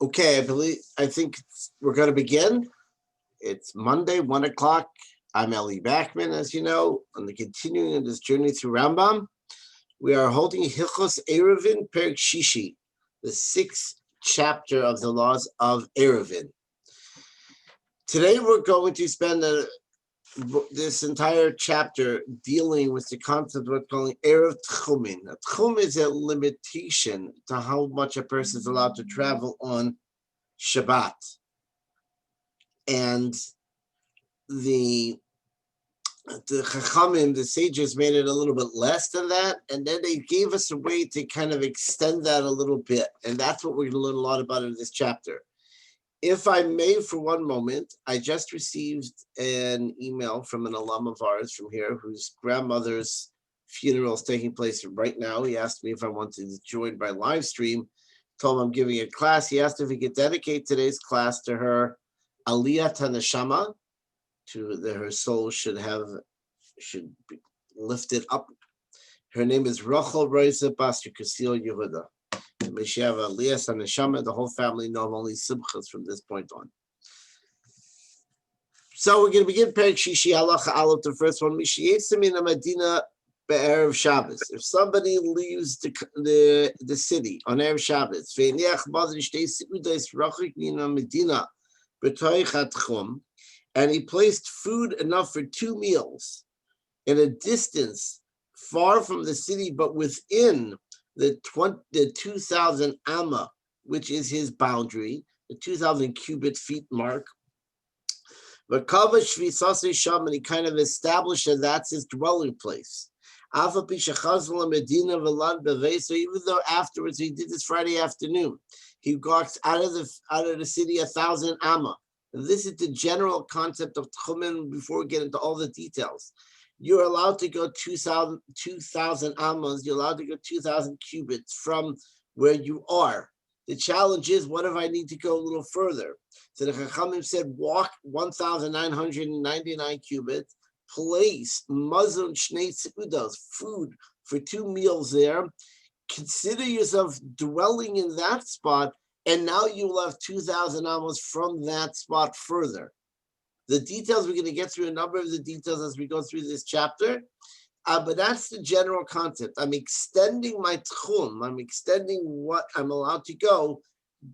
Okay, I think we're going to begin. It's Monday, 1 o'clock. I'm Eli Backman, as you know, on the continuing of this journey through Rambam. We are holding Hilchos Eiruvin Perek Shishi, the sixth chapter of the laws of Eiruvin. Today we're going to spend this entire chapter dealing with the concept of what's calling Erev Tchumin. A Tchum is a limitation to how much a person is allowed to travel on Shabbat. And the Chachamim, the sages, made it a little bit less than that, and then they gave us a way to kind of extend that a little bit, and that's what we're going to learn a lot about in this chapter. If I may, for one moment, I just received an email from an alum of ours from here whose grandmother's funeral is taking place right now. He asked me if I wanted to join by live stream. Told him I'm giving a class. He asked if he could dedicate today's class to her Aliyah Tanashama, her soul should be lifted up. Her name is Rachel Rosa Bastr Kasil Yehuda. May she have Aliyah Tanashama. The whole family know only simchas from this point on. So we're going to begin Perek Shishi Halacha Aleph, the first one. Mishiyetzim in Medina be'erev Shabbos. If somebody leaves the city on erev Shabbos, ve'niach bazin shtei seudos rachik min Medina b'toich hatchum, and he placed food enough for 2 meals in a distance far from the city, but within the 2,000 amma, which is his boundary, the 2,000 cubit feet mark. But Kavah Shvisase Sham, and he kind of established that that's his dwelling place. So even though afterwards he did this Friday afternoon, he walks out of the city 1,000 amma. And this is the general concept of Tchumen before we get into all the details. You're allowed to go 2,000 ammas, you're allowed to go 2,000 cubits from where you are. The challenge is, what if I need to go a little further? So the Chachamim said, walk 1,999 cubits, place mazon shnei seudos, food for 2 meals there. Consider yourself dwelling in that spot, and now you will have 2,000 amos from that spot further. The details, we're going to get through a number of the details as we go through this chapter, but that's the general concept. I'm extending my tchum, I'm extending what I'm allowed to go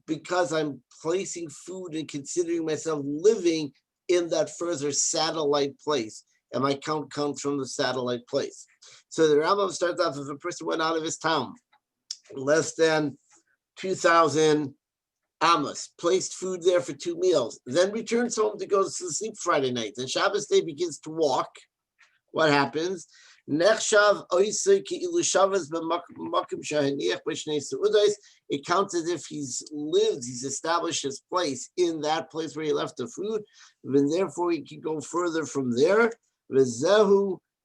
because I'm placing food and considering myself living in that further satellite place, and my count comes from the satellite place. So the Rambam starts off, if a person went out of his town less than 2,000 Amos, placed food there for 2 meals, then returns home to go to sleep Friday night. And Shabbos day begins to walk. What happens? It counts as if he's established his place in that place where he left the food, and therefore he can go further from there.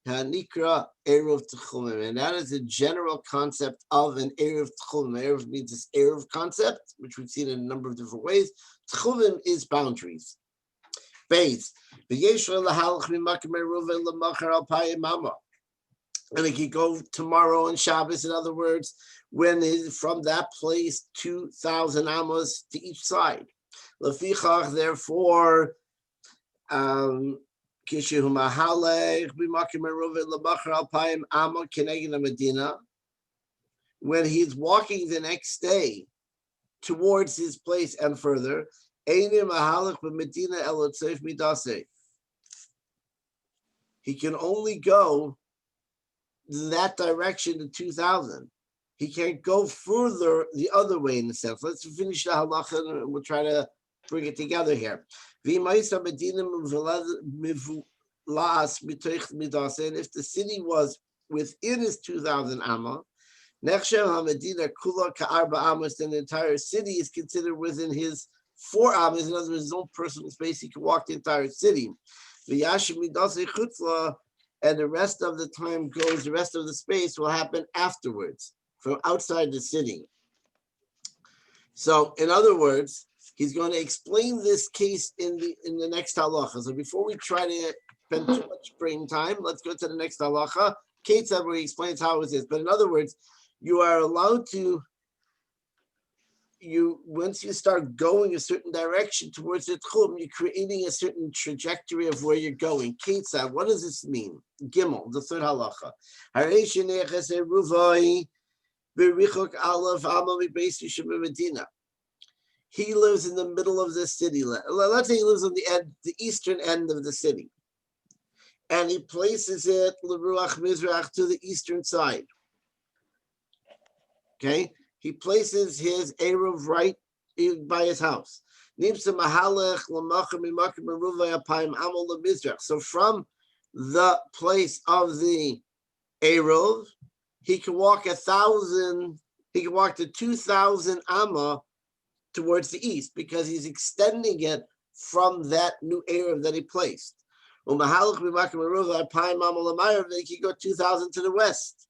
Hanikra Erev Tchumim, and that is a general concept of an Erev Tchumim. Erev means this Erev concept, which we've seen in a number of different ways. Tchumim is boundaries. Base. And it can go tomorrow on Shabbos, in other words, when from that place 2,000 amos to each side. Therefore, when he's walking the next day towards his place and further, he can only go that direction to 2,000. He can't go further the other way, in a sense. Let's finish the halacha and we'll try to bring it together here. And if the city was within his 2,000 amma, then the entire city is considered within his 4 ammas. In other words, his own personal space. He can walk the entire city. And the rest of the time goes, the rest of the space will happen afterwards, from outside the city. So, in other words, he's going to explain this case in the next halacha. So before we try to spend too much brain time, let's go to the next halacha. Kate said where he explains how it is. But in other words, you are allowed to once you start going a certain direction towards the tchum, you're creating a certain trajectory of where you're going. Ketzad, what does this mean? Gimel, the third halacha. He lives in the middle of the city. Let's say he lives on the eastern end of the city. And he places it l'ruach mizrach to the eastern side. Okay, he places his eruv right by his house. So from the place of the eruv, he can walk 1,000. He can walk to 2,000 amma towards the east because he's extending it from that new eruv that he placed. Then he can go 2,000 to the west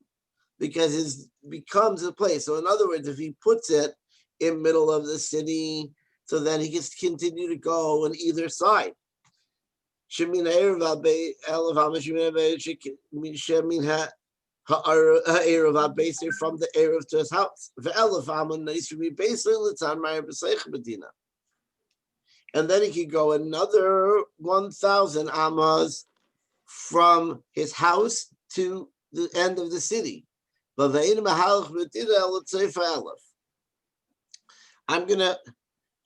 because it becomes a place. So in other words, if he puts it in middle of the city, so then he can continue to go on either side. From the eruv to his house. And then he could go another 1,000 amas from his house to the end of the city. I'm going to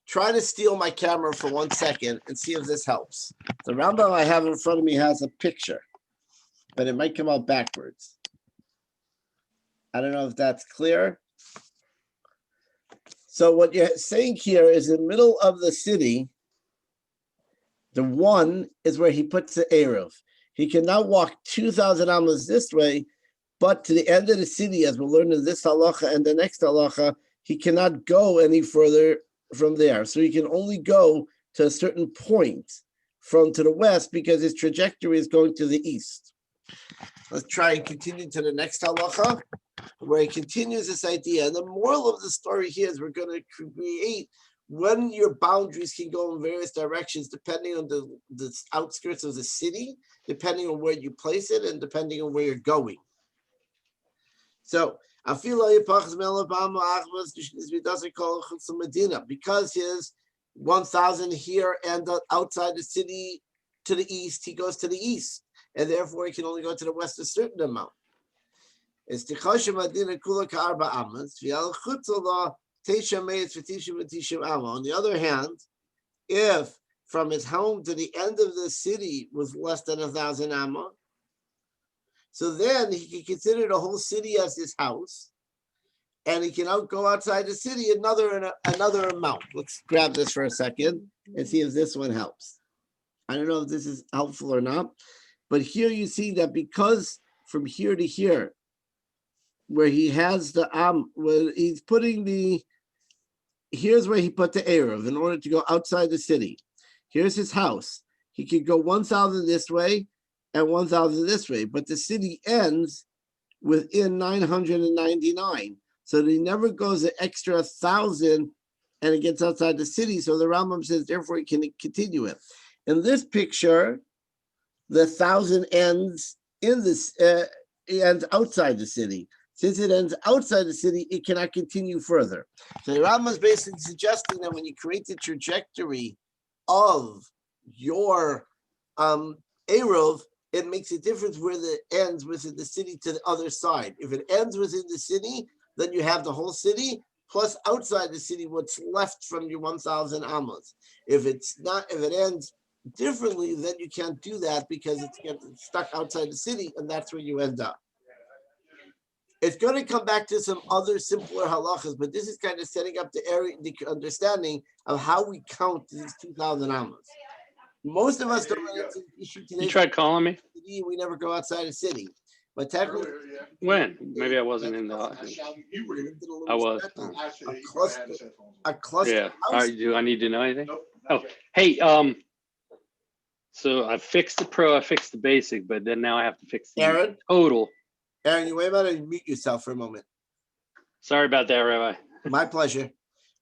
try to steal my camera for 1 second and see if this helps. The Rambam I have in front of me has a picture, but it might come out backwards. I don't know if that's clear. So what you're saying here is in the middle of the city, the one is where he puts the eruv. He can now walk 2,000 amas this way, but to the end of the city, as we'll learn in this halacha and the next halacha, he cannot go any further from there. So he can only go to a certain point to the west because his trajectory is going to the east. Let's try and continue to the next halacha, where he continues this idea. And the moral of the story here is we're going to create when your boundaries can go in various directions, depending on the outskirts of the city, depending on where you place it, and depending on where you're going. So, because his 1,000 here and outside the city to the east, he goes to the east, and therefore he can only go to the west a certain amount. On the other hand, if from his home to the end of the city was less than 1,000 amma, so then he can consider the whole city as his house, and he can go outside the city another amount. Let's grab this for a second and see if this one helps. I don't know if this is helpful or not, but here you see that because from here to here, where he has the where he's putting here's where he put the eruv in order to go outside the city. Here's his house. He could go 1,000 this way and 1,000 this way, but the city ends within 999. So that he never goes an extra 1,000 and it gets outside the city. So the Rambam says, therefore, he can continue it. In this picture, the 1,000 ends ends outside the city. Since it ends outside the city, it cannot continue further. So the Rambam is basically suggesting that when you create the trajectory of your eruv, it makes a difference where it ends within the city to the other side. If it ends within the city, then you have the whole city, plus outside the city, what's left from your 1,000 amas. If it ends differently, then you can't do that because it's stuck outside the city, and that's where you end up. It's going to come back to some other simpler halachas, but this is kind of setting up the understanding of how we count these 2,000 amas. Most of us don't run into the issue today. You tried calling me? We never go outside the city. But technically, when? Maybe I wasn't in the. I was. A cluster. Yeah. All right. Do I need to know anything? Oh, hey. So I fixed the pro. I fixed the basic, but then now I have to fix the total. Aaron, you wait about to mute yourself for a moment. Sorry about that, Rabbi. My pleasure.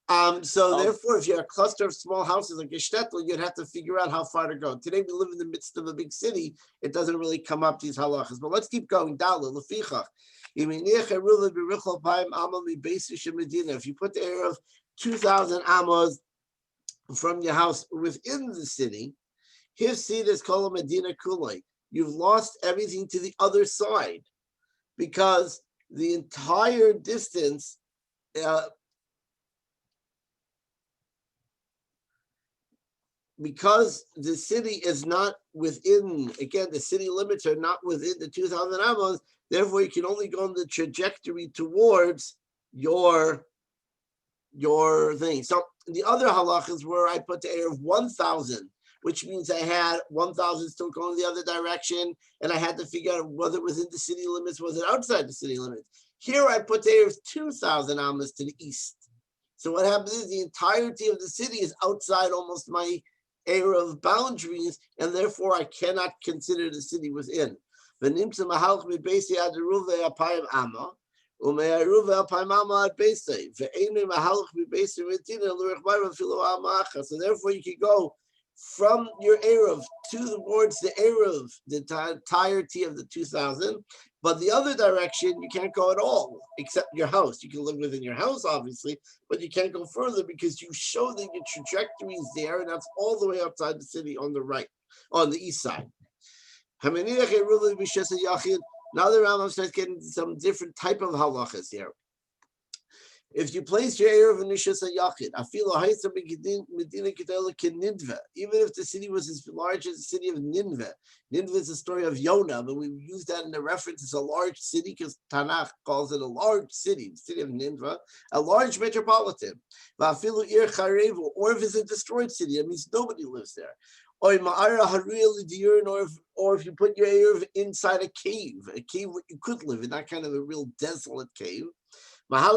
Therefore, if you're a cluster of small houses like a shtetl, you'd have to figure out how far to go. Today, we live in the midst of a big city. It doesn't really come up these halachas. But let's keep going. If you put the eruv 2,000 amos from your house within the city, Hifsid is called Medina Kulay. You've lost everything to the other side because the entire distance because the city is not within, again, the city limits are not within the 2,000 amos, therefore you can only go on the trajectory towards your thing. So the other halachas where I put the air of 1,000, which means I had 1,000 still going the other direction, and I had to figure out whether it was in the city limits, was it outside the city limits. Here I put the air of 2,000 amos to the east. So what happens is the entirety of the city is outside almost my area of boundaries, and therefore I cannot consider the city within. So therefore you can go from your Eruv towards the Eruv, the entirety of the 2,000, but the other direction you can't go at all, except your house. You can live within your house, obviously, but you can't go further because you show that your trajectory is there, and that's all the way outside the city on the right, on the east side. Now the Rambam starts getting some different type of halachas here. If you place your Eruv in Nishas HaYachid, even if the city was as large as the city of Nineveh. Nineveh is the story of Yonah, but we use that in the reference as a large city because Tanakh calls it a large city, the city of Nineveh, a large metropolitan. Or if it's a destroyed city, that means nobody lives there. Or if you put your Eruv inside a cave where you could live in, that kind of a real desolate cave, then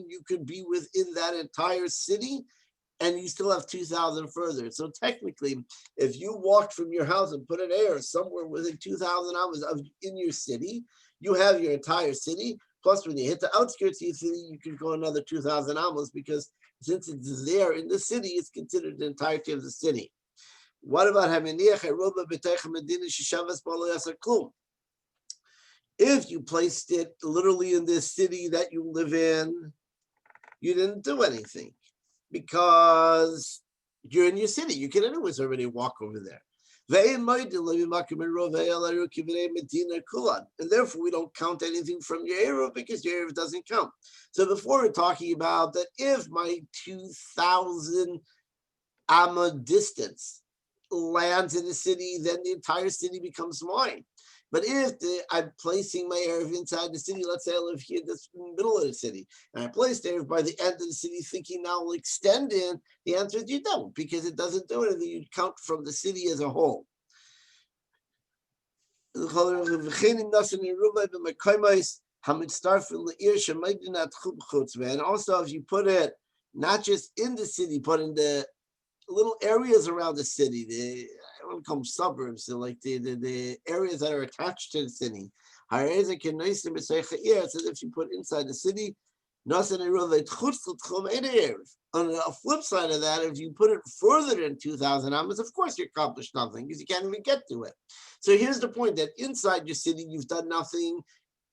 you could be within that entire city and you still have 2,000 further. So technically, if you walked from your house and put an air somewhere within 2,000 hours in your city, you have your entire city. Plus, when you hit the outskirts of your city, you can go another 2,000 amos because since it's there in the city, it's considered the entirety of the city. What about if you placed it literally in this city that you live in, you didn't do anything because you're in your city. You can anyways already walk over there. And therefore, we don't count anything from your Eruv because your Eruv doesn't count. So before we're talking about that if my 2,000 amma distance lands in the city, then the entire city becomes mine. But if I'm placing my Eruv inside the city, let's say I live here in the middle of the city, and I place the Eruv by the end of the city thinking now I'll extend in, the answer is you don't, because it doesn't do anything. You count from the city as a whole. And also if you put it not just in the city, but in the little areas around the city, I don't call them suburbs, so like the areas that are attached to the city. It says if you put inside the city, on the flip side of that, if you put it further than 2,000 amos, of course you accomplished nothing because you can't even get to it. So here's the point, that inside your city, you've done nothing.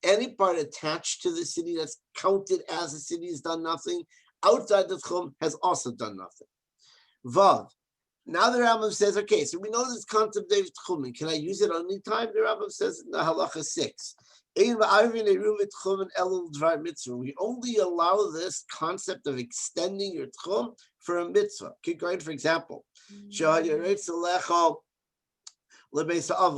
Any part attached to the city that's counted as a city has done nothing. Outside the tchum has also done nothing. Vav. Now the Rambam says, okay, so we know this concept of tchumen. Can I use it any time? The Rambam says in the halacha 6. We only allow this concept of extending your tchum for a mitzvah. For example,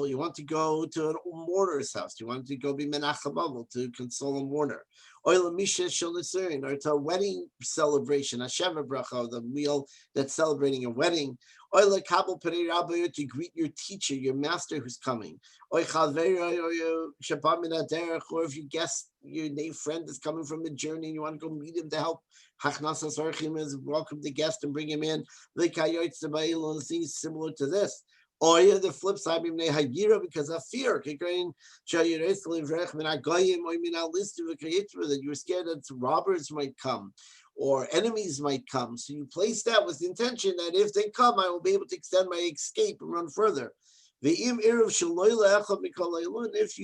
you want to go to a mourner's house. You want to go be menachem avol to console a mourner. Or to a wedding celebration, a sheva bracha, the meal that's celebrating a wedding. Or to greet your teacher, your master who's coming. Or if you guess your friend is coming from a journey and you want to go meet him to help. Welcome the guest and bring him in. Things similar to this. Or the flip side, because of fear, that you were scared that robbers might come or enemies might come. So you place that with the intention that if they come, I will be able to extend my escape and run further. If you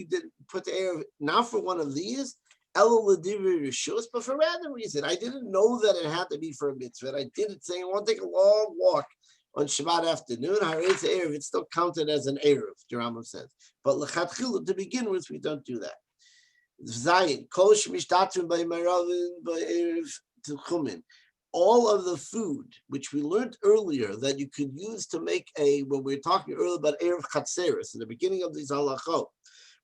didn't put the Eruv not for one of these, But for random reason, I didn't know that it had to be for a mitzvah. I did it saying I want to take a long walk on Shabbat afternoon. It's still counted as an Eruv, the Rambam says. But l'chatchila, to begin with, we don't do that. Zayin, kol shemishtatrim by Eiruvin by Erev Tchumen. All of the food, which we learned earlier, that you could use to make when we were talking earlier about Erev Chatzeros, in the beginning of these halachot,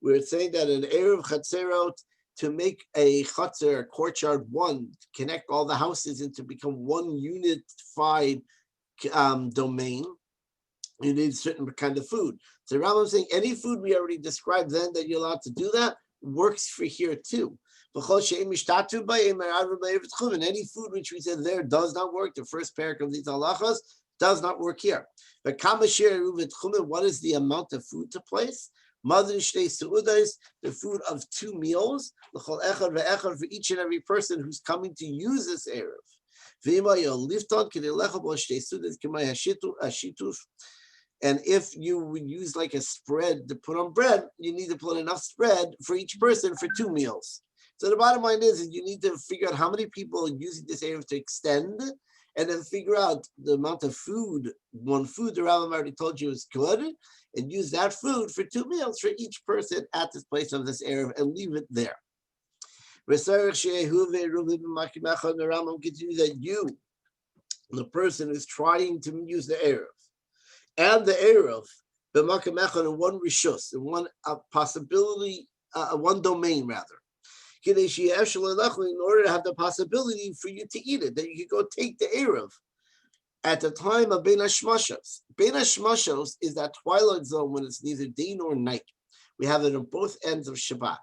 we were saying that an Erev Chatzerot, to make a chatzer, a courtyard, one, connect all the houses into become one unified domain, you need a certain kind of food. So Rambam saying any food we already described then that you're allowed to do that works for here too. And any food which we said there does not work, the first parak of these halachas does not work here. But what is the amount of food to place? The food of 2 meals, for each and every person who's coming to use this Erev. And if you would use like a spread to put on bread, you need to put enough spread for each person for 2 meals. So the bottom line is you need to figure out how many people are using this Erev to extend, and then figure out the amount of food. One food the Rambam already told you is good, and use that food for 2 meals for each person at this place of this Erev, and leave it there. The Rambam continues that you, the person who's trying to use the Erev, and the Erev, in one rishus, in one possibility, one domain rather, in order to have the possibility for you to eat it, that you could go take the Erev at the time of Bein HaShmashos. Bein HaShmashos is that twilight zone when it's neither day nor night. We have it on both ends of Shabbat.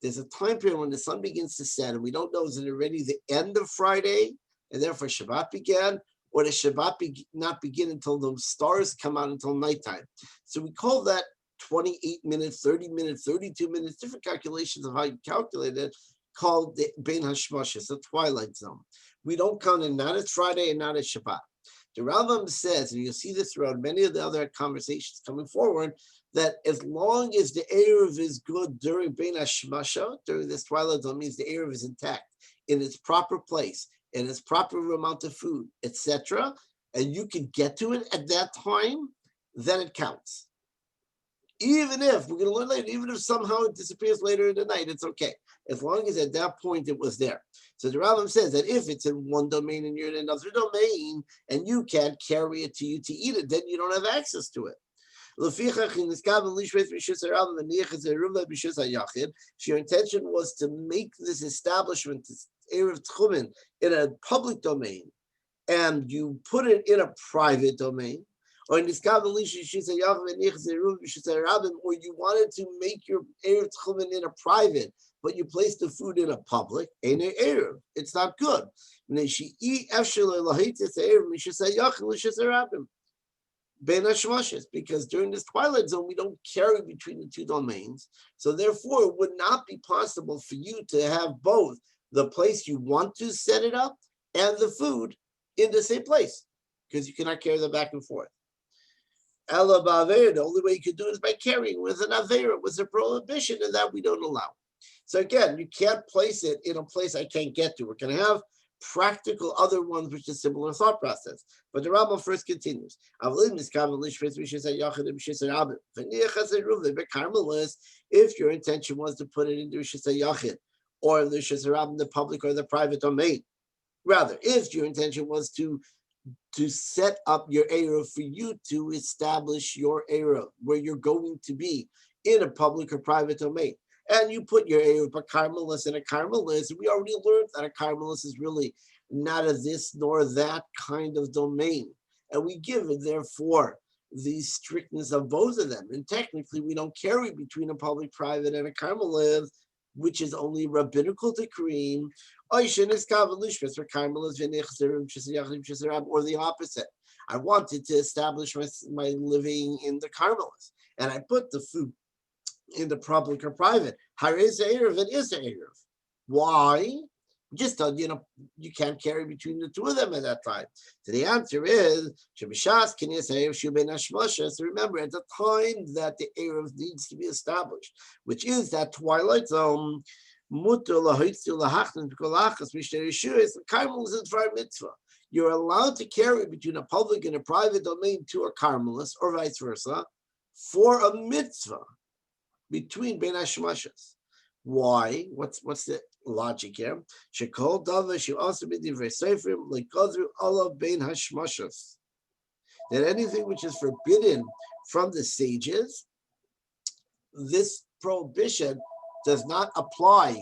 There's a time period when the sun begins to set, and we don't know, is it already the end of Friday, and therefore Shabbat began, or the Shabbat not begin until the stars come out until nighttime. So we call that 28 minutes, 30 minutes, 32 minutes, different calculations of how you calculate it, called the Bein HaShmashos, the twilight zone. We don't count it not as Friday and not as Shabbat. The Rambam says, and you'll see this throughout many of the other conversations coming forward, that as long as the Erev is good during Bein HaShmashos, during this twilight zone, means the Erev is intact in its proper place, in its proper amount of food, etc., and you can get to it at that time, then it counts. Even if, we're going to learn later, even if somehow it disappears later in the night, it's okay. As long as at that point it was there. So the Rambam says that if it's in one domain and you're in another domain, and you can't carry it to you to eat it, then you don't have access to it. If your intention was to make this establishment, this Erev Tchumen, in a public domain, and you put it in a private domain, or you wanted to make your Erev Tchumen in a private, but you placed the food in a public, it's not good. Because during this twilight zone, we don't carry between the two domains. So therefore, it would not be possible for you to have both the place you want to set it up and the food in the same place, because you cannot carry them back and forth. The only way you could do it is by carrying with an avera, with a prohibition, and that we don't allow. So again, you can't place it in a place I can't get to. We're going to have practical other ones which is similar thought process. But the Rambam first continues. If your intention was to put it into Rishis HaYachid, or the Rishis HaRabim, the public or the private domain, rather, if your intention was to set up your Erev for you to establish your Erev, where you're going to be in a public or private domain, and you put your Erev, a Carmelis and a Carmelis, we already learned that a Carmelis is really not a this nor that kind of domain. And we give it, therefore, the strictness of both of them. And technically, we don't carry between a public, private, and a Carmelis, which is only rabbinical decree, or the opposite. I wanted to establish my living in the Carmelis, and I put the food in the public or private. It is an Erev. Why? Just you can't carry between the two of them at that time. So the answer is, so remember, at the time that the Erev needs to be established, which is that twilight zone, You're allowed to carry between a public and a private domain to a carmelist, or vice versa, for a mitzvah between bein hashmashas. Why? What's the logic here? Shekol davar shu also b'divrei seifrim lekodru olav bein hashmashas. That anything which is forbidden from the sages, this prohibition does not apply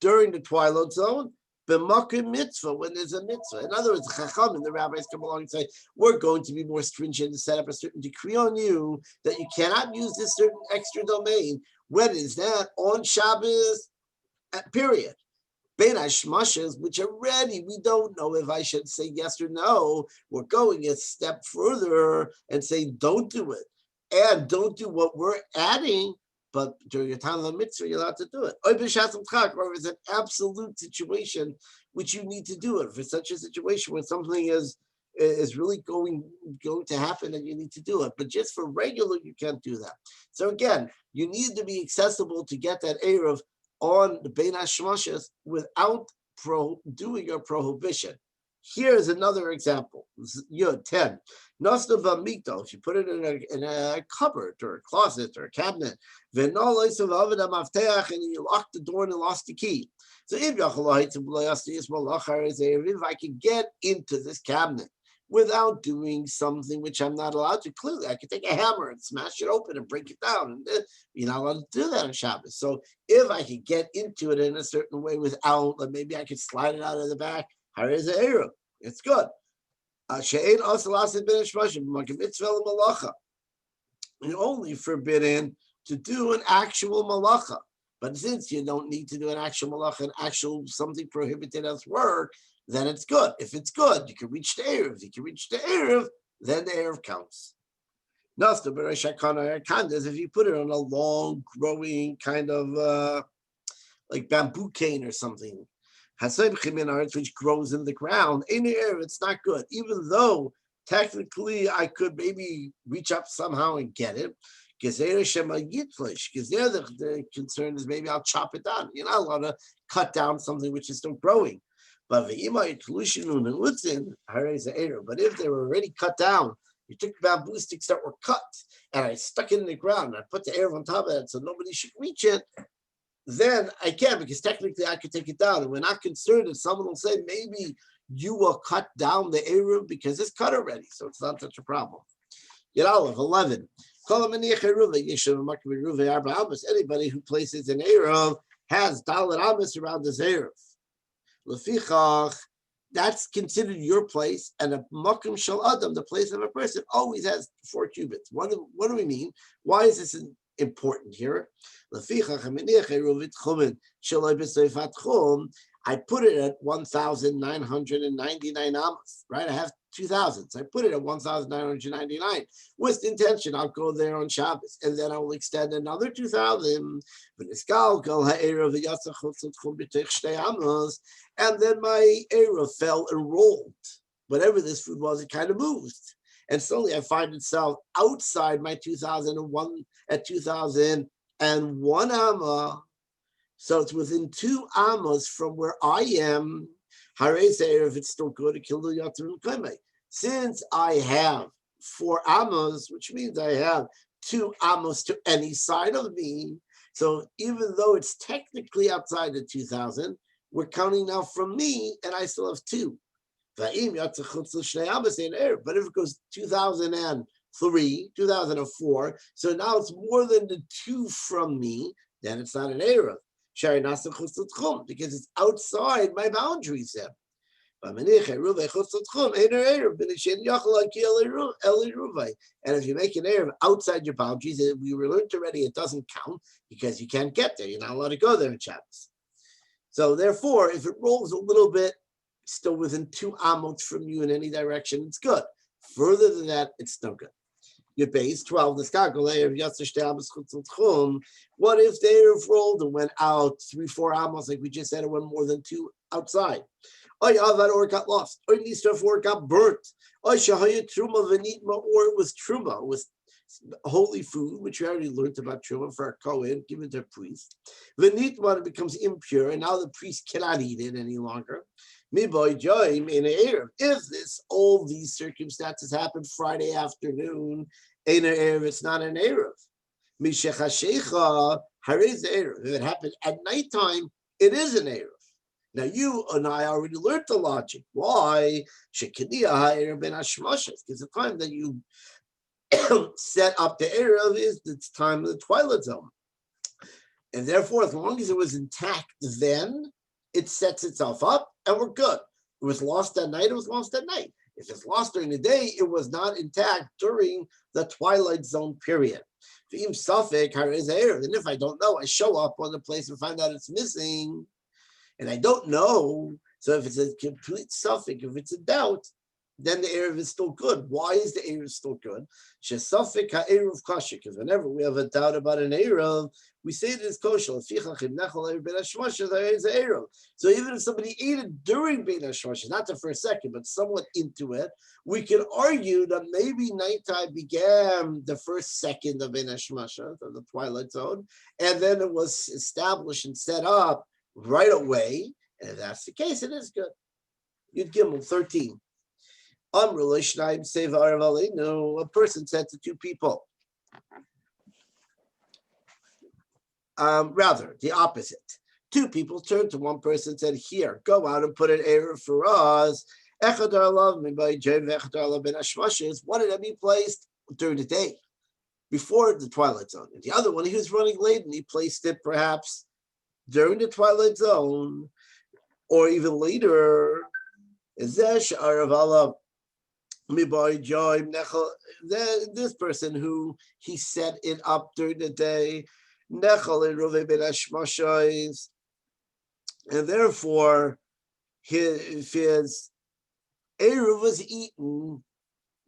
during the twilight zone, b'makom mitzvah, when there's a mitzvah. In other words, Chacham and the rabbis come along and say, we're going to be more stringent and set up a certain decree on you that you cannot use this certain extra domain. When is that? On Shabbos, period. Bein hashmashas, which already we don't know if I should say yes or no. We're going a step further and say don't do it. And don't do what we're adding, but during your time of the mitzvah, you're allowed to do it. Or if it's an absolute situation which you need to do it. For such a situation where something is really going to happen and you need to do it. But just for regular, you can't do that. So again, you need to be accessible to get that Eruv on the Bein HaShmashas without doing a prohibition. Here's another example. Yud 10. Nostava Mito, if you put it in a cupboard or a closet or a cabinet, and you lock the door and lost the key. So if I can get into this cabinet without doing something which I'm not allowed to, clearly I could take a hammer and smash it open and break it down. And you're not allowed to do that on Shabbos. So if I could get into it in a certain way without, like maybe I could slide it out of the back, it's good. You're only forbidden to do an actual malacha. But since you don't need to do an actual malacha, an actual something prohibited as work, then it's good. If it's good, you can reach the Eruv. If you can reach the Eruv, then the Eruv counts. If you put it on a long growing kind of like bamboo cane or something, which grows in the ground, it's not good. Even though technically I could maybe reach up somehow and get it. Because the concern is maybe I'll chop it down. You're not allowed to cut down something which is still growing. But if they were already cut down, you took bamboo sticks that were cut and I stuck it in the ground and I put the Eruv on top of it so nobody should reach it, then I can, because technically I could take it down. And we're not concerned if someone will say, maybe you will cut down the Eruv because it's cut already. So it's not such a problem. Yalov 11. Anybody who places an Eruv has Dalet Amos around his Eruv. Lefichach, that's considered your place, and a Makom Shel Adam, the place of a person, always has 4 cubits. What do we mean? Why is this important here? I put it at 1,999 amas, right? I have 2,000, so I put it at 1,999 with the intention I'll go there on Shabbos, and then I will extend another 2,000. And then my Eruv fell and rolled. Whatever this food was, it kind of moved. And suddenly I find itself outside my 2001 at 2001 amma. So it's within 2 amas from where I am. If it's still good, since I have 4 amas, which means I have 2 amas to any side of me. So even though it's technically outside the 2,000, we're counting now from me, and I still have 2. But if it goes 2003, 2004, so now it's more than the 2 from me, then it's not an Eruv. Because it's outside my boundaries there. And if you make an Eruv outside your boundaries, we learned already it doesn't count because you can't get there. You're not allowed to go there in Shabbos. So therefore, if it rolls a little bit, still within 2 amot from you in any direction, it's good. Further than that, it's no good. Your base 12. What if the Eruv rolled and went out 3-4 amos, like we just said, it went more than 2 outside? Or it got lost, or it got burnt, or it was truma. It was holy food, which we already learned about Truma for a Kohen, given to a priest. V'nitman, it becomes impure, and now the priest cannot eat it any longer. Miboy joim in Erev. If all these circumstances happen Friday afternoon, in an Erev, it's not an Erev. Mishechashecha harez Erev. If it happened at nighttime, it is an Erev. Now you and I already learned the logic. Why? Because the time that you set up the Erev is the time of the twilight zone. And therefore, as long as it was intact then, it sets itself up and we're good. It was lost at night, it was lost at night. If it's lost during the day, it was not intact during the twilight zone period. And if I don't know, I show up on the place and find out it's missing, and I don't know. So if it's a complete suffix, if it's a doubt, then the Erev is still good. Why is the Erev still good? Shesafik ha'erev kosher, because whenever we have a doubt about an Erev, we say it is kosher. So even if somebody ate it during Bein HaShmashos, not the first second, but somewhat into it, we can argue that maybe nighttime began the first second of Bein HaShmashos, of the twilight zone, and then it was established and set up right away. And if that's the case, it is good. Yud Gimel 13. A person said to two people. Rather, the opposite. Two people turned to one person and said, here, go out and put an Erev for us. One of them he placed during the day, before the twilight zone. And the other one, he was running late and he placed it perhaps during the twilight zone or even later. This person who he set it up during the day, and therefore if his Eruv was eaten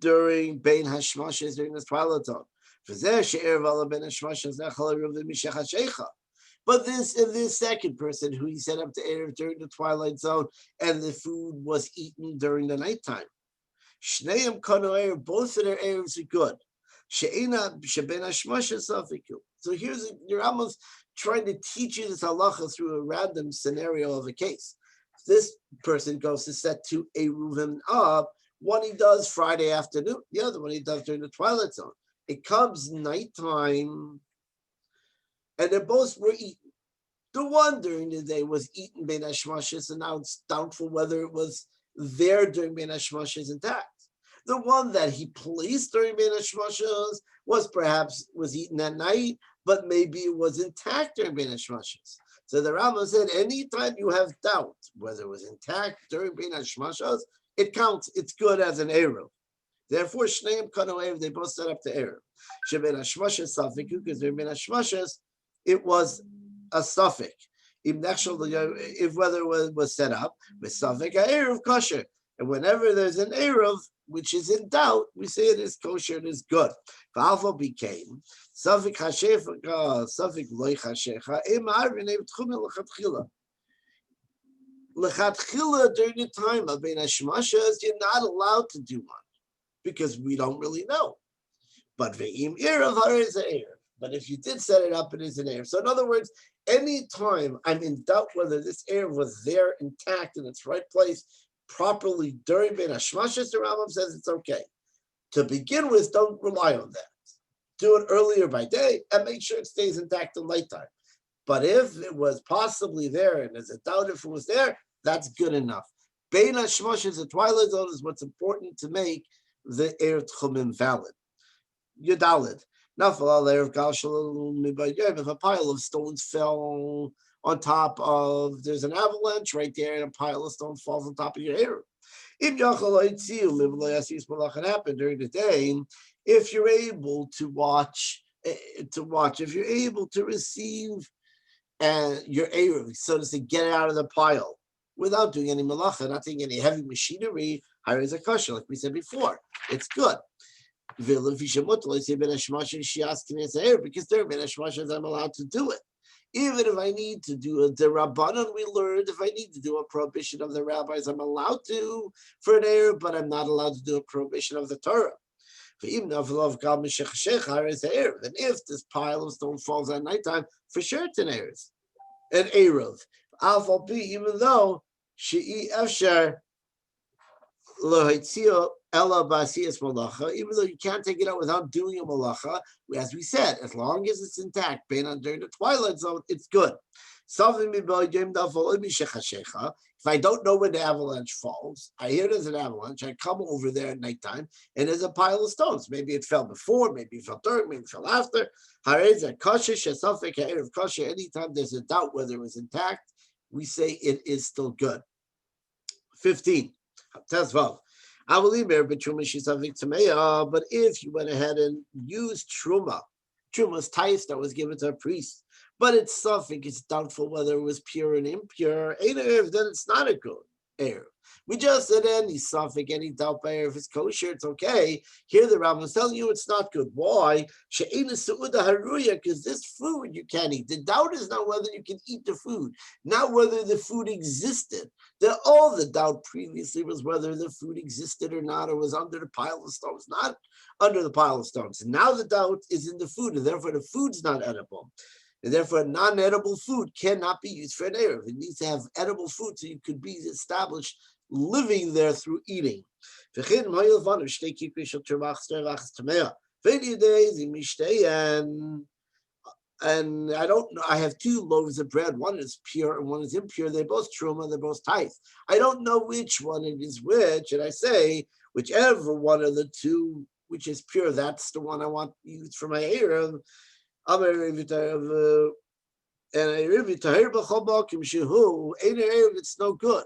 during Bein HaShmashos, during the twilight zone. But this second person who he set up the Eruv during the twilight zone, and the food was eaten during the nighttime. Shneim kano, both of their Erevs are good. She'ena sheben hashmashos safiku. So here's you're almost trying to teach you this halacha through a random scenario of a case. This person goes to set two Eiruvin up. One he does Friday afternoon, the other one he does during the twilight zone. It comes nighttime, and they both were eaten. The one during the day was eaten Bein HaShmashos, and now it's doubtful whether it was there during Bein HaShmashos intact. The one that he placed during Bein HaShmashos was eaten at night, but maybe it was intact during Bein HaShmashos. So the Rambam said, anytime you have doubt whether it was intact during Bein HaShmashos, it counts. It's good as an Eruv. Therefore, Shneim Kano Eruv, they both set up the Eruv. Shebein HaShmashos Safiku, because during Bein HaShmashos, it was a suffix. If whether it was set up with suffix Eruv kosher, and whenever there's an Eruv which is in doubt, we say it is kosher, it is good. Alpha became suffix hashecha, suffix loy hashecha. Lechatchila during the time of Bein HaShmashos, you're not allowed to do one because we don't really know. But ve'im Eruv harez Eruv. But if you did set it up, it is an Eruv. So in other words, any time I'm in doubt whether this Eruv was there intact in its right place properly during Bein HaShmashos, the Rambam says it's okay. To begin with, don't rely on that. Do it earlier by day and make sure it stays intact in nighttime. But if it was possibly there and there's a doubt if it was there, that's good enough. Bein HaShmashos, the twilight zone, is what's important to make the Erev Tchumim valid. Yudalid. If a pile of stones fell on top of, there's an avalanche right there, and a pile of stones falls on top of your hair. If it happened during the day, if you're able to watch, if you're able to receive your Eruv, so to say, get it out of the pile without doing any malacha, not doing any heavy machinery, hire is a kosher, like we said before. It's good. Because during Bein HaShmashos I'm allowed to do it. Even if I need to do the Rabbanon, we learned if I need to do a prohibition of the rabbis, I'm allowed to for an Eruv, but I'm not allowed to do a prohibition of the Torah. And if this pile of stone falls at nighttime, for sure it's an Erev. An Eruv. Alpha B, even though She'i Efsher Lohitzio Ella Basias Malacha, even though you can't take it out without doing a malacha, as we said, as long as it's intact, during the twilight zone, it's good. If I don't know when the avalanche falls, I hear there's an avalanche, I come over there at nighttime, and there's a pile of stones. Maybe it fell before, maybe it fell during, maybe it fell after. Anytime there's a doubt whether it was intact, we say it is still good. 15. I will leave here, but if you went ahead and used Truma's tais that was given to a priest, but it's suffix, it's doubtful whether it was pure and impure, then it's not a good Erev. We just said any suffix, any doubt by Erev, if it's kosher, it's okay. Here the Rambam is telling you it's not good. Why? Because this food you can't eat. The doubt is not whether you can eat the food, not whether the food existed. All the doubt previously was whether the food existed or not, or was under the pile of stones, not under the pile of stones. Now the doubt is in the food, and therefore the food's not edible. And therefore, non-edible food cannot be used for an Erev. It needs to have edible food so you could be established living there through eating. And I don't know, I have two loaves of bread. One is pure and one is impure. They're both truma, they're both tithe. I don't know which one it is which, and I say, whichever one of the two, which is pure, that's the one I want used for my Erev. It's no good.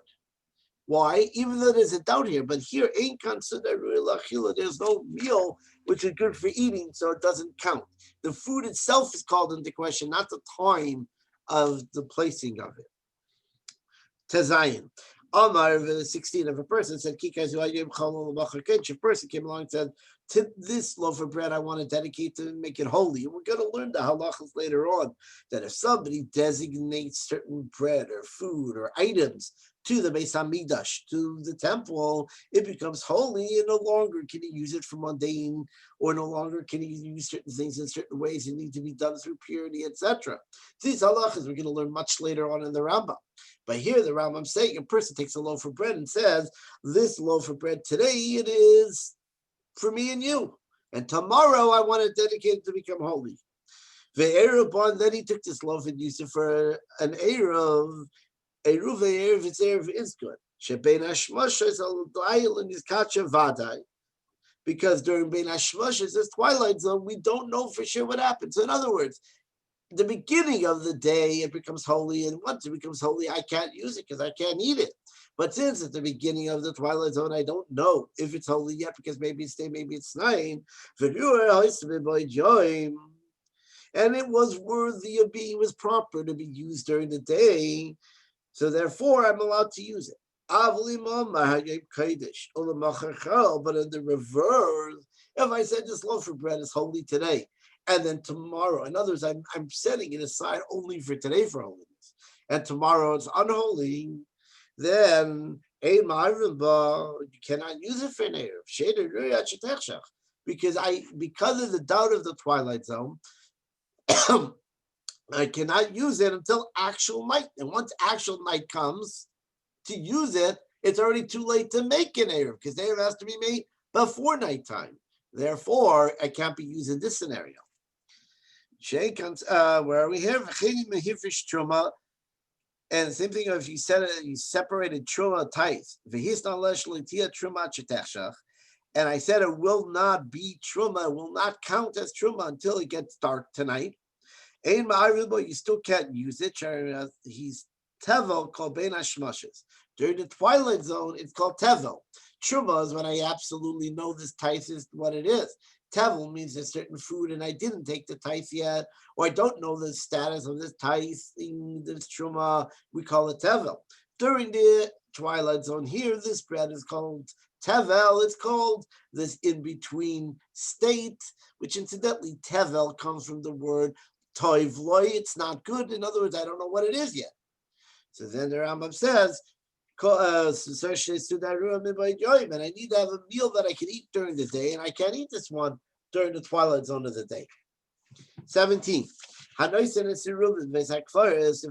Why? Even though there's a doubt here, but here there's no meal which is good for eating, so it doesn't count. The food itself is called into question, not the time of the placing of it. Tezayin. Amar 16 of a person said, if a person came along and said, to this loaf of bread I want to dedicate to make it holy. And we're going to learn the halachas later on, that if somebody designates certain bread or food or items to the Beis Hamikdash, to the temple, it becomes holy, and no longer can he use it for mundane, or no longer can he use certain things in certain ways. It needs to be done through purity, etc. These halachas we're going to learn much later on in the Rambam. But here the Rambam saying a person takes a loaf of bread and says, this loaf of bread today, it is for me and you. And tomorrow I want to dedicate it to become holy. Then he took this loaf and used it for an Eruv. Eruv, its Eruv is good. Because during Bein Hashmoshes, this twilight zone, we don't know for sure what happens. So in other words, the beginning of the day, it becomes holy, and once it becomes holy, I can't use it because I can't eat it. But since at the beginning of the twilight zone, I don't know if it's holy yet, because maybe it's day, maybe it's night. And it was worthy of being, was proper to be used during the day. So therefore, I'm allowed to use it. But in the reverse, if I said this loaf of bread is holy today, and then tomorrow, in other words, I'm setting it aside only for today for holiness, and tomorrow it's unholy, then you cannot use it for an Erev. Because of the doubt of the twilight zone, I cannot use it until actual night. And once actual night comes to use it, it's already too late to make an Erev, because the Erev has to be made before nighttime. Therefore, I can't be used in this scenario. Where are we here? And the same thing if you said it, you separated truma tithe. And I said it will not be truma, will not count as truma until it gets dark tonight. You still can't use it. He's tevel called bein hashmoshes. During the twilight zone, it's called tevel. Truma is when I absolutely know this tithe is what it is. Tevel means a certain food, and I didn't take the tithe yet, or I don't know the status of this tithe thing, this truma. We call it tevel. During the twilight zone here, this bread is called tevel. It's called this in-between state, which incidentally, tevel comes from the word toiv loy. It's not good. In other words, I don't know what it is yet. So then the Rambam says, And I need to have a meal that I can eat during the day, and I can't eat this one during the twilight zone of the day. 17. If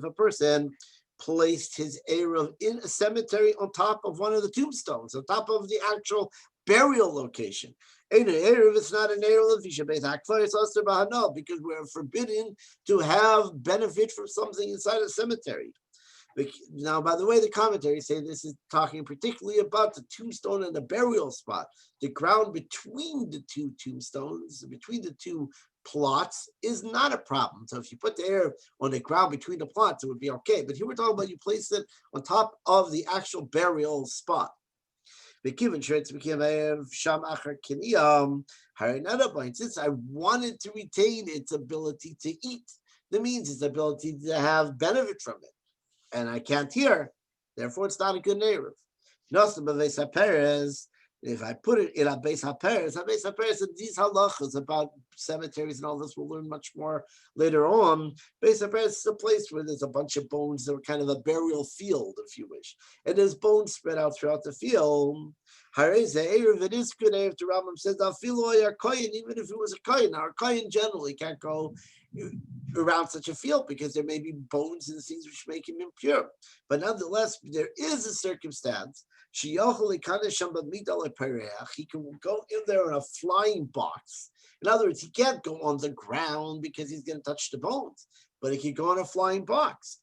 a person placed his Eruv in a cemetery on top of one of the tombstones, on top of the actual burial location. It's not an Eruv, it's also Bahana, because we're forbidden to have benefit from something inside a cemetery. Now, by the way, the commentaries say this is talking particularly about the tombstone and the burial spot. The ground between the two tombstones, between the two plots, is not a problem. So if you put the air on the ground between the plots, it would be okay. But here we're talking about you place it on top of the actual burial spot. Since I wanted to retain its ability to eat, that means its ability to have benefit from it, and I can't hear, therefore it's not a good Eruv. If I put it in a Beis HaPeres, and these halachas about cemeteries and all this, we'll learn much more later on. Beis HaPeres is a place where there's a bunch of bones that are kind of a burial field, if you wish. And there's bones spread out throughout the field. It is good Eruv. The Rambam says, even if it was a kohen, now a kohen generally can't go around such a field because there may be bones and things which make him impure. But nonetheless, there is a circumstance. He can go in there in a flying box. In other words, he can't go on the ground because he's going to touch the bones, but he can go in a flying box.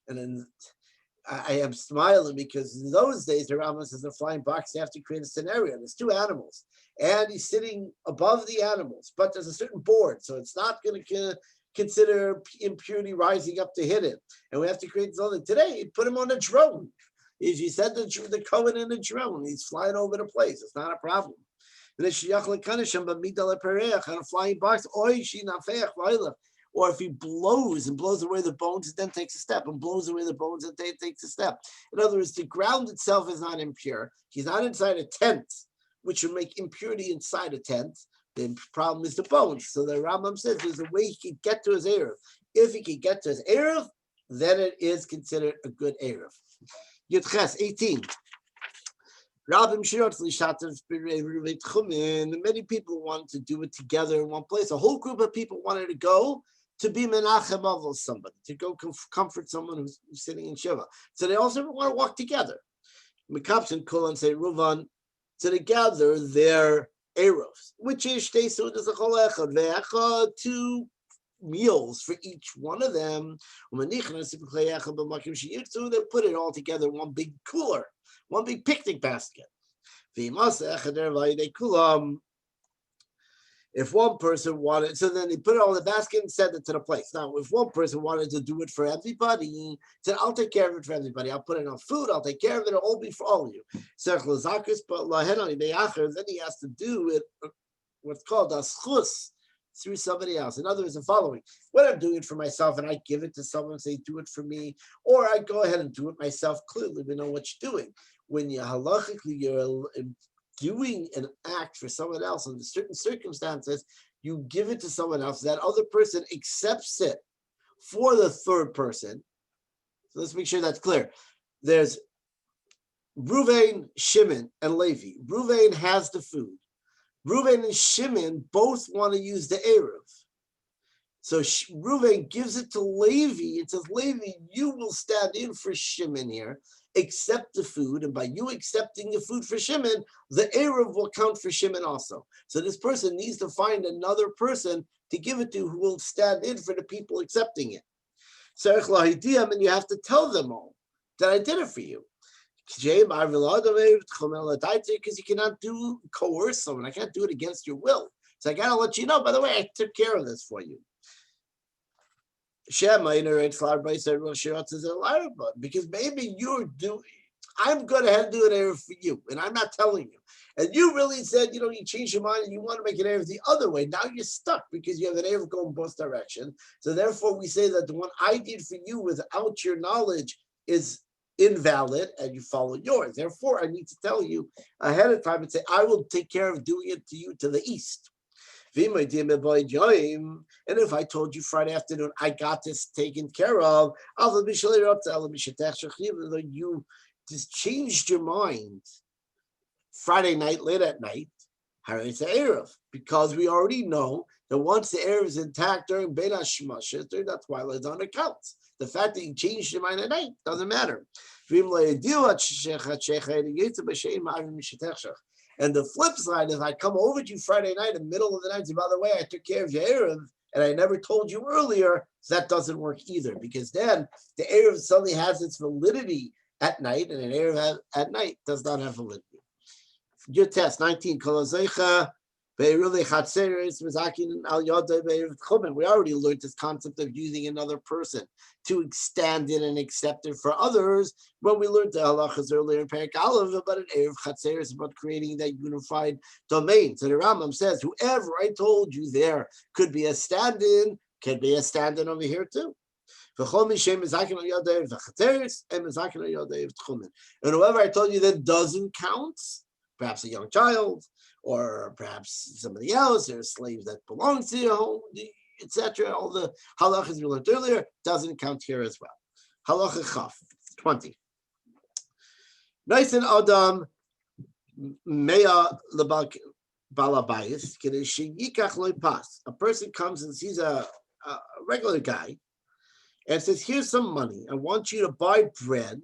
And then I am smiling because in those days, the Rambam says, a flying box, you have to create a scenario. There's two animals, and he's sitting above the animals, but there's a certain board, so it's not going to consider impurity rising up to hit it. And we have to create something. Today, put him on a drone. If you said the Cohen in a drone, he's flying over the place. It's not a problem. On a flying box, or if he blows away the bones, and then takes a step, and blows away the bones, and then takes a step. In other words, the ground itself is not impure. He's not inside a tent, which would make impurity inside a tent. The problem is the bones. So the Rambam says there's a way he can get to his Eruv. If he can get to his Eruv, then it is considered a good Eruv. Yudches 18. Many people wanted to do it together in one place. A whole group of people wanted to go to be menachem avos somebody, to go comfort someone who's sitting in shiva. So they also want to walk together. Mekapsin Kol and say Ruvan, to together their Eruvs, which is two meals for each one of them. They put it all together in one big cooler, one big picnic basket. If one person wanted, so then they put it all in the basket and send it to the place. Now, if one person wanted to do it for everybody, he said, I'll take care of it for everybody. I'll put enough food, I'll take care of it, it'll all be for all of you. But then he has to do it, what's called a schus, through somebody else. In other words, the following: when I'm doing it for myself and I give it to someone, say, do it for me, or I go ahead and do it myself, clearly we know what you're doing. When you halachically, you're doing an act for someone else under certain circumstances, you give it to someone else, that other person accepts it for the third person. So let's make sure that's clear. There's Ruvain, Shimon, and Levi. Ruvain has the food. Ruvain and Shimon both want to use the Eruv. So Ruvain gives it to Levi and says, Levi, you will stand in for Shimon here, accept the food, and by you accepting the food for Shimon, the Eruv will count for Shimon also. So this person needs to find another person to give it to who will stand in for the people accepting it. And you have to tell them all that I did it for you. Because you cannot coerce someone. I can't do it against your will. So I gotta let you know, by the way, I took care of this for you. Because maybe you're doing, I'm going ahead and do an Eruv for you, and I'm not telling you. And you really said, you changed your mind and you want to make an Eruv the other way. Now you're stuck because you have an Eruv going both directions. So therefore, we say that the one I did for you without your knowledge is invalid, and you follow yours. Therefore, I need to tell you ahead of time and say, I will take care of doing it to you to the east. And if I told you Friday afternoon, I got this taken care of, you just changed your mind Friday night, late at night, it's an Erev, because we already know that once the Erev is intact during Bein HaShemashos, during that twilight zone, it counts. The fact that you changed your mind at night doesn't matter. And the flip side is I come over to you Friday night in the middle of the night and say, by the way, I took care of your Erev, and I never told you earlier, so that doesn't work either, because then the Erev suddenly has its validity at night, and an Erev at night does not have validity. Your test 19. We already learned this concept of using another person to stand in and accept it for others when we learned the halachas earlier in Perek Aleph about an Erev Chatzeres, about creating that unified domain. So the Rambam says, whoever I told you there could be a stand-in, can be a stand-in over here too. And whoever I told you that doesn't count, perhaps a young child, or perhaps somebody else, or slaves that belong to your home, etc. All the halachas we learned earlier doesn't count here as well. Halacha Chaf 20. Nice and Adam Mea Lebak Balabayis Yikach Loy Pas. A person comes and sees a regular guy and says, here's some money. I want you to buy bread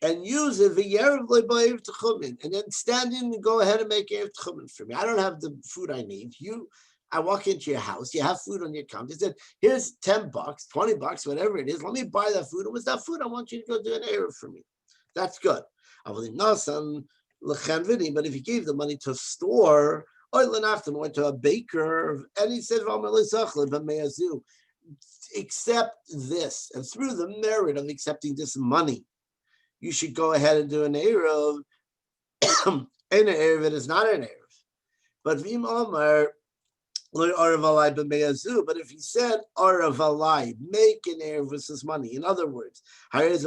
and use it and then stand in and go ahead and make Erev Tchumen for me. I don't have the food I need. I walk into your house, you have food on your counter. He said, here's $10, $20, whatever it is. Let me buy that food. And with that food, I want you to go do an Erev for me. That's good. But if he gave the money to a store, went to a baker, and he said, accept this. And through the merit of accepting this money, you should go ahead and do an Erev. And an Erev, it is not an Erev. But Vim Omar, but if he said Aravalai, make an Erev with this money. In other words, then he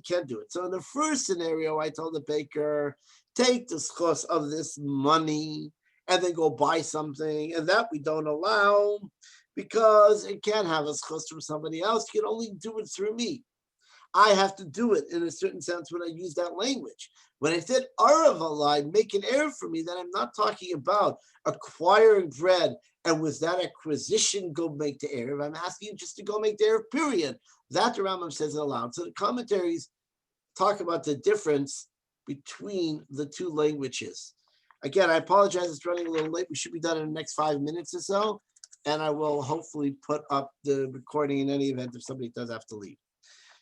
can't do it. So in the first scenario, I told the baker, take the schos of this money and then go buy something, and that we don't allow, because it can't have a schos from somebody else. You can only do it through me. I have to do it in a certain sense when I use that language. When I said Aravalai, make an Erev for me, then I'm not talking about acquiring bread and with that acquisition go make the Erev. I'm asking you just to go make the Erev, period. That the Rambam says is allowed. So the commentaries talk about the difference between the two languages. Again, I apologize, it's running a little late. We should be done in the next 5 minutes or so. And I will hopefully put up the recording in any event if somebody does have to leave.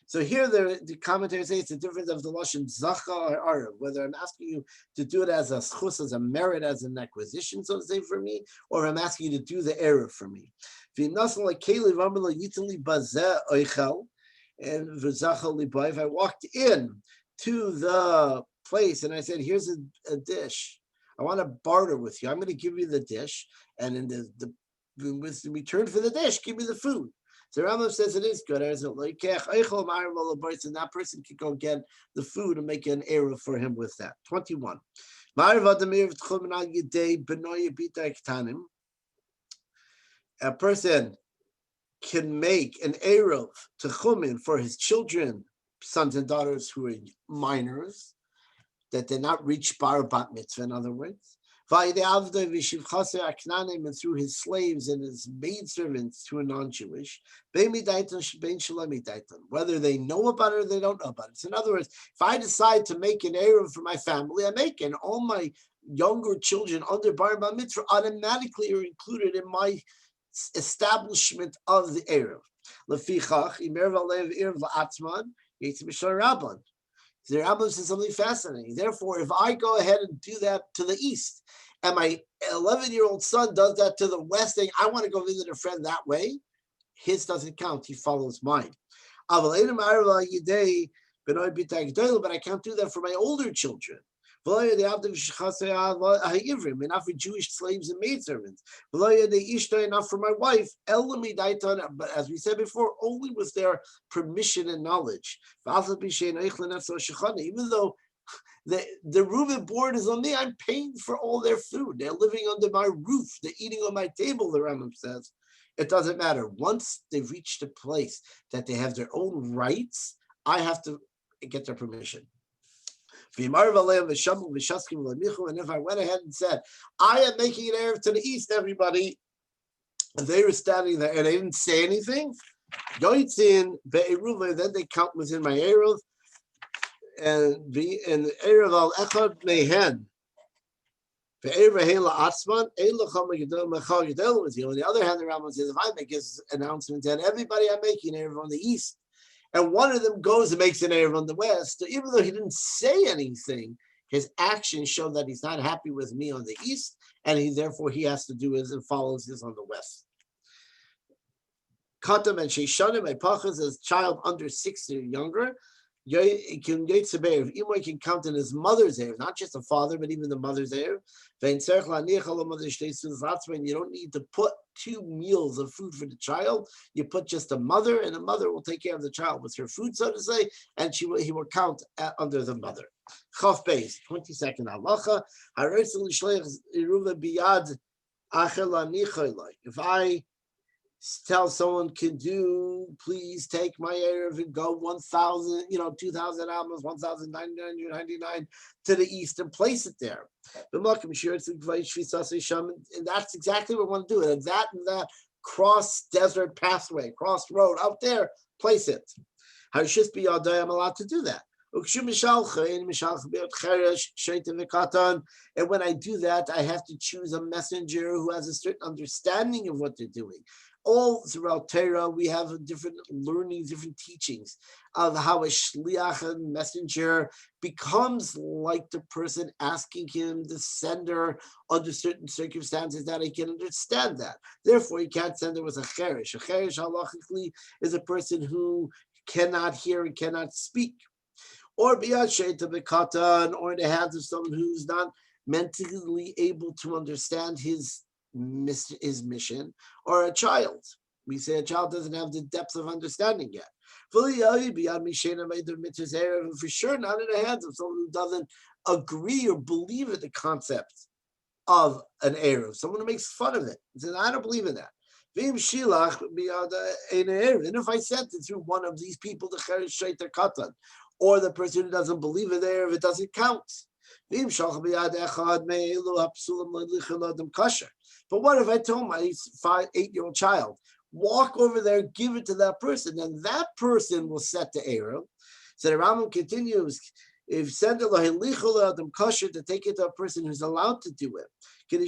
So here the commentators say it's the difference of the lashon zacha or arav, whether I'm asking you to do it as a schus, as a merit, as an acquisition, so to say, for me, or I'm asking you to do the erev for me. And if I walked in to the place and I said, here's a dish, I want to barter with you. I'm going to give you the dish, and in the with return for the dish, give me the food. So Rambam says it is good. And that person can go get the food and make an erev for him with that. 21. A person can make an erev to chumin for his children, sons and daughters who are minors, that they're not reached bar bat mitzvah, in other words. And through his slaves and his maidservants to a non-Jewish, whether they know about it or they don't know about it. So in other words, if I decide to make an erev for my family, I make it. And all my younger children under bar mitzvah automatically are included in my establishment of the erev. The Rambam says something fascinating. Therefore, if I go ahead and do that to the east, and my 11-year-old son does that to the west, saying, I want to go visit a friend that way, his doesn't count. He follows mine. But I can't do that for my older children. And not for Jewish slaves and maidservants. Not for my wife. But as we said before, only with their permission and knowledge. Even though the room and board is on me, I'm paying for all their food. They're living under my roof. They're eating on my table, the Rambam says. It doesn't matter. Once they've reached a place that they have their own rights, I have to get their permission. And if I went ahead and said, I am making an Erev to the east, everybody, and they were standing there and they didn't say anything, Yoitzin be'Eiruvin, then they count within my Erev, and the Erev al Echad Mehen. On the other hand, the Rambam says, if I make this announcement, then everybody I'm making Erev on the east, and one of them goes and makes an Erev on the west, so even though he didn't say anything, his actions show that he's not happy with me on the east, and therefore he has to do it and follows this on the west. Katam and Sheishanim and Pachas, as child under 6 or younger, he can count in his mother's Erev, not just the father, but even the mother's Erev. And you don't need to put 2 meals of food for the child. You put just a mother, and the mother will take care of the child with her food, so to say, and he will count under the mother. Chaf Beis, 22nd halacha. If I tell someone, can do, please take my Erev and go 1,000, 2,000 amos, 1,999 to the east and place it there. And that's exactly what we want to do. And that cross desert pathway, cross road out there, place it. I'm allowed to do that. And when I do that, I have to choose a messenger who has a certain understanding of what they're doing. All throughout Torah, we have different learnings, different teachings of how a shliach, a messenger, becomes like the person asking him, the sender, under certain circumstances that he can understand that. Therefore, he can't send it with a cherish. A cherish, halachically, is a person who cannot hear and cannot speak. Or biyad sheita bekatan, or in the hands of someone who's not mentally able to understand his mission, or a child. We say a child doesn't have the depth of understanding yet. For sure, not in the hands of someone who doesn't agree or believe in the concept of an Erev, someone who makes fun of it. He says, I don't believe in that. And if I sent it through one of these people, the Cheresh Sheiter Katan, or the person who doesn't believe in there, if it doesn't count. But what if I told my 8-year-old child, walk over there, give it to that person, and that person will set the Erev? So the Rambam continues, if send it to take it to a person who's allowed to do it, that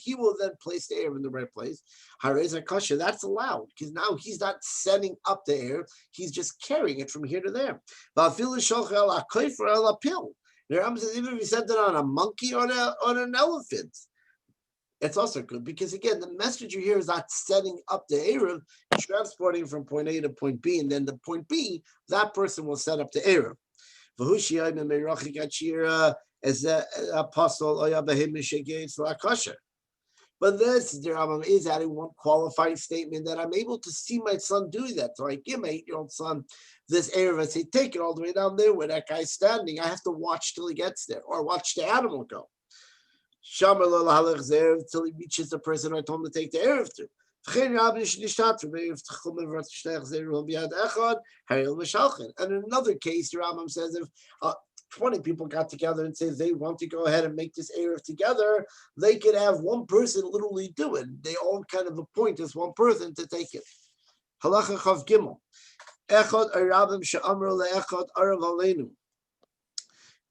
he will then place the Erev in the right place. That's allowed, because now he's not setting up the Erev, he's just carrying it from here to there. The Rambam says, even if he sent it on a monkey or on an elephant, it's also good, because again, the messenger here is not setting up the Erev, transporting from point A to point B, and then the point B, that person will set up the Erev. As the apostle, but this, the Rambam is adding one qualifying statement, that I'm able to see my son doing that. So I give my 8-year-old son this Erev, I say, take it all the way down there where that guy's standing. I have to watch till he gets there, or watch the animal go. Till he reaches the person I told him to take the Erev to. And in another case, the Rambam says, if 20 people got together and say they want to go ahead and make this Erev together, they could have one person literally do it. They all kind of appoint this one person to take it. Halacha Chav Gimel. Echad Arabim she'amru le'echad arav aleinu.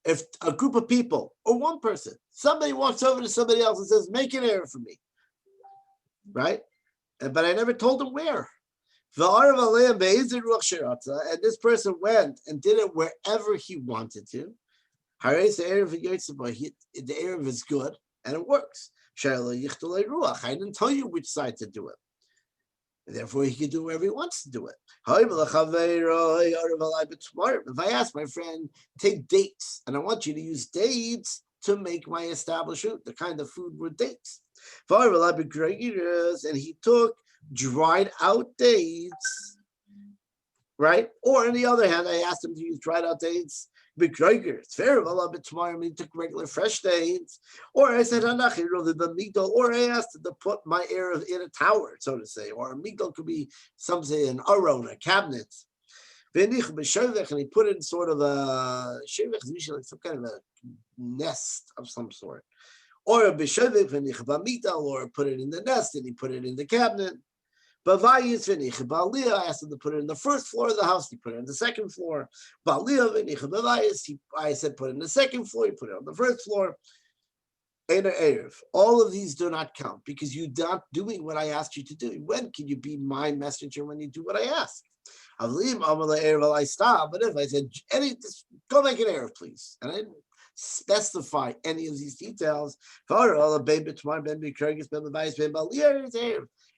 If a group of people, or one person, somebody walks over to somebody else and says, make an Erev for me, right? But I never told him where. And this person went and did it wherever he wanted to. The Erev is good and it works. I didn't tell you which side to do it. And therefore, he can do wherever he wants to do it. If I ask my friend, take dates, and I want you to use dates to make my establishment, the kind of food with dates. And he took dried out dates, right? Or on the other hand, I asked him to use dried out dates. It's fair, a little bit tomorrow. I mean, took regular fresh dates. Or I said, or I asked him to put my Erev in a tower, so to say. Or a migdal could be, some say, an aron, a cabinet. And he put it in sort of a shevich is usually like some kind of a nest of some sort. Or a b'shevich or put it in the nest and he put it in the cabinet. But I asked him to put it in the first floor of the house. He put it in the second floor. I said put it in the second floor. He put it on the first floor. All of these do not count because you're not doing what I asked you to do. When can you be my messenger when you do what I ask? But if I said, just go make an Erev, please. And I didn't specify any of these details.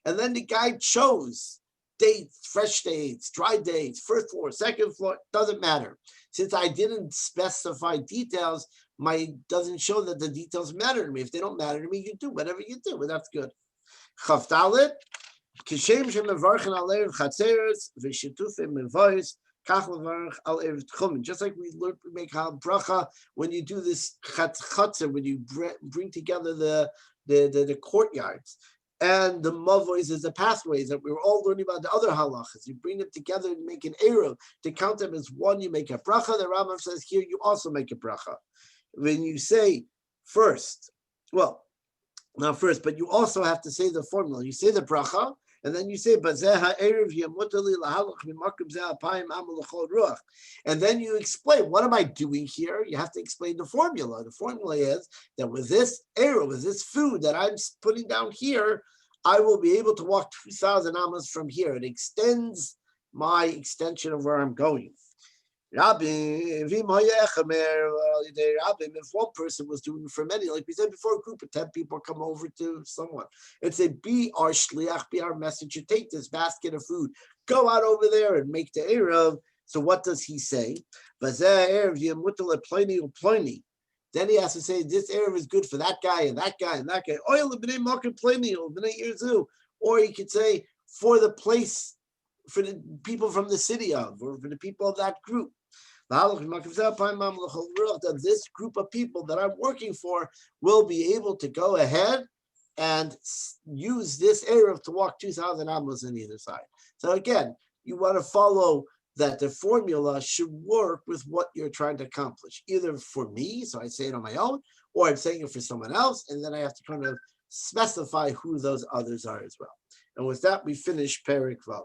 And then the guy chose dates, fresh dates, dry dates, first floor, second floor, doesn't matter. Since I didn't specify details, doesn't show that the details matter to me. If they don't matter to me, you do whatever you do, but that's good. Chavdalit, kishem shemevarchen al erev chatzeres v'shitufim mevois kach mevarch al erev tchumen. Just like we learned, we make bracha when you do this chatzer, when you bring together the courtyards. And the mavois is the pathways that we were all learning about the other halachas. You bring them together and make an eruv. To count them as one, you make a bracha. The Rambam says here, you also make a bracha. When you say first, well, not first, but you also have to say the formula. You say the bracha, and then you say, and then you explain, what am I doing here? You have to explain the formula. The formula is that with this eruv, with this food that I'm putting down here, I will be able to walk 2,000 amas from here. It extends my extension of where I'm going. If one person was doing it for many, like we said before, a group of 10 people come over to someone and say, be our shliach, be our messenger, take this basket of food, go out over there and make the eruv. So what does he say? Then he has to say, this eruv is good for that guy and that guy and that guy. Or he could say, for the place, for the people from the city of, or for the people of that group. That this group of people that I'm working for will be able to go ahead and use this eruv to walk 2,000 amos on either side. So again, you want to follow that the formula should work with what you're trying to accomplish, either for me, so I say it on my own, or I'm saying it for someone else, and then I have to kind of specify who those others are as well. And with that, we finish Perek Vav.